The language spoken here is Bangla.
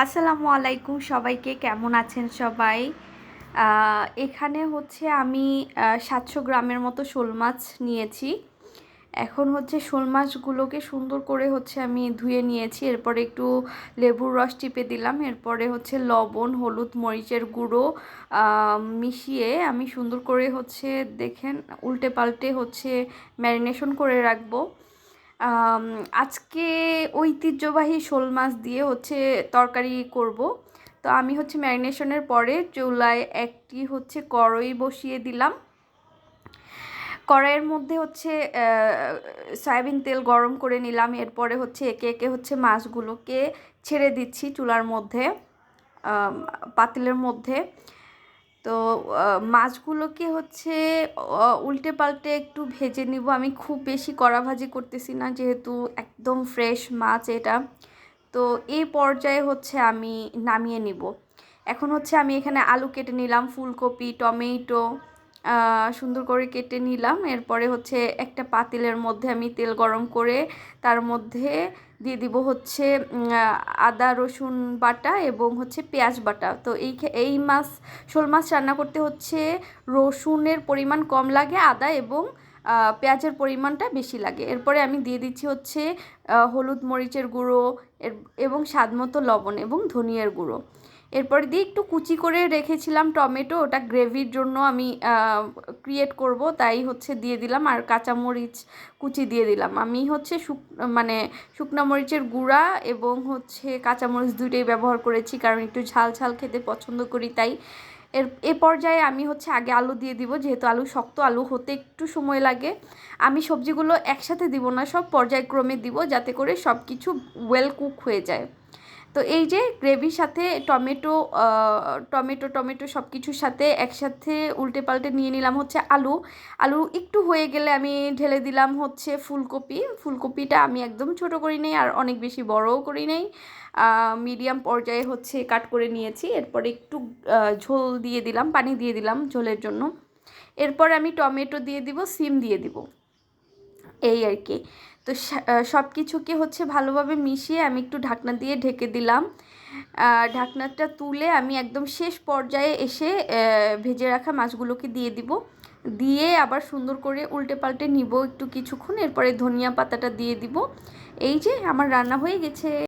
আসসালামু আলাইকুম সবাইকে, কেমন আছেন সবাই? এখানে হচ্ছে আমি 700 গ্রামের মতো শোল মাছ নিয়েছি। এখন হচ্ছে শোল মাছগুলোকে সুন্দর করে হচ্ছে আমি ধুয়ে নিয়েছি। এরপরে একটু লেবুর রস চিপে দিলাম। এরপরে হচ্ছে লবণ, হলুদ, মরিচের গুঁড়ো মিশিয়ে আমি সুন্দর করে হচ্ছে দেখেন উল্টে পাল্টে হচ্ছে ম্যারিনেশন করে রাখবো। আজকে ঐতিহ্যবাহী শোল মাছ দিয়ে হচ্ছে তরকারি করব। তো আমি হচ্ছে ম্যারিনেশনের পরে চুলায় একটি হচ্ছে কড়াই বসিয়ে দিলাম। কড়াইয়ের মধ্যে হচ্ছে সয়াবিন তেল গরম করে নিলাম। এরপরে হচ্ছে একে একে হচ্ছে মাছগুলোকে ছেড়ে দিচ্ছি চুলার মধ্যে, পাতিলের মধ্যে। তো মাছগুলোকে হচ্ছে উল্টে পাল্টে একটু ভেজে নিব। আমি খুব বেশি কড়া ভাজি করতেছি না, যেহেতু একদম ফ্রেশ মাছ এটা। তো এই পর্যায়ে হচ্ছে আমি নামিয়ে নিব। এখন হচ্ছে আমি এখানে আলু কেটে নিলাম, ফুলকপি, টমেটো সুন্দর করে কেটে নিলাম। এরপরে হচ্ছে একটা পাতিলের মধ্যে আমি তেল গরম করে তার মধ্যে দিয়ে দিব হচ্ছে আদা রসুন বাটা এবং হচ্ছে পেঁয়াজ বাটা। তো এই শোল মাছ রান্না করতে হচ্ছে রসুনের পরিমাণ কম লাগে, আদা এবং পেঁয়াজের পরিমাণটা বেশি লাগে। এরপরে আমি দিয়ে দিচ্ছি হচ্ছে হলুদ, মরিচের গুঁড়ো এবং স্বাদমতো লবণ এবং ধনিয়ার গুঁড়ো। এরপরে দিয়ে একটু কুচি করে রেখেছিলাম টমেটো, ওটা গ্রেভির জন্য আমি ক্রিয়েট করব, তাই হচ্ছে দিয়ে দিলাম। আর কাঁচামরিচ কুচি দিয়ে দিলাম। আমি হচ্ছে মানে শুকনো মরিচের গুঁড়া এবং হচ্ছে কাঁচামরিচ দুইটাই ব্যবহার করেছি, কারণ একটু ঝাল ঝাল খেতে পছন্দ করি তাই। এ পর্যায়ে আমি হচ্ছে আগে আলু দিয়ে দিব, যেহেতু আলু শক্ত, আলু হতে একটু সময় লাগে। আমি সবজিগুলো একসাথে দিব না, সব পর্যায়ক্রমে দিব, যাতে করে সব কিছু ওয়েল কুক হয়ে যায়। তো এই যে গ্রেভির সাথে টমেটো টমেটো সব কিছুর সাথে একসাথে উল্টে পাল্টে নিয়ে নিলাম হচ্ছে আলু। আলু একটু হয়ে গেলে আমি ঢেলে দিলাম হচ্ছে ফুলকপিটা আমি একদম ছোট করি নেই আর অনেক বেশি বড়ও করি নেই, মিডিয়াম পর্যায়ে হচ্ছে কাট করে নিয়েছি। এরপরে একটু ঝোল দিয়ে দিলাম, পানি দিয়ে দিলাম ঝোলের জন্য। এরপর আমি টমেটো দিয়ে দিব, সিম দিয়ে দিব, এই আর কি। তো সব কিছুকে হচ্ছে ভালোভাবে মিশিয়ে আমি একটু ঢাকনা দিয়ে ঢেকে দিলাম। ঢাকনাটা তুলে আমি একদম শেষ পর্যায়ে এসে ভেজে রাখা মাছগুলোকে দিয়ে দিব, দিয়ে আবার সুন্দর করে উল্টে পাল্টে নিব একটু কিছুক্ষণ। এরপরে ধনিয়া পাতাটা দিয়ে দিব। এই যে আমার রান্না হয়ে গেছে।